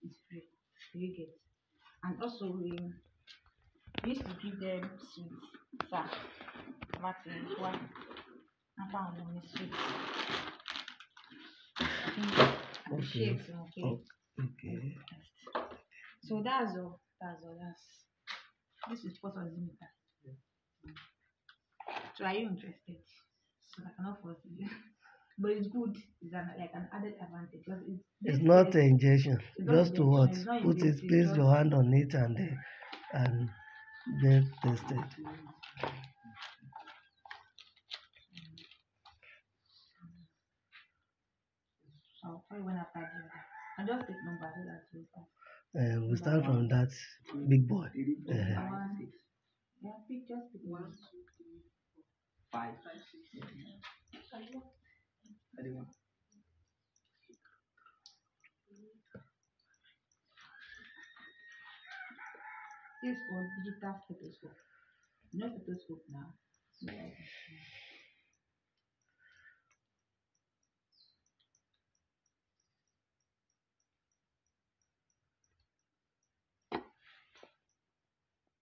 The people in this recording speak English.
It's free. You get. And also we used to give them sweets. Sir, Martin, one, and found on the sweets. I think Okay. appreciate them, okay. Oh, okay. So that's all. That's all. This is what was in it. So are you interested? Because I cannot force you. But it's good. It's like an added advantage. Because It's this not test, an injection. it's not Just to injection, what? it's not Put it, invasive, place just your hand on it and get tested. I'll try when after the other. And just take number so that you pass. We Number start from one. that big boy. One. Yeah, pick just pick one. 5. This one digital stethoscope. You know stethoscope now. Yeah.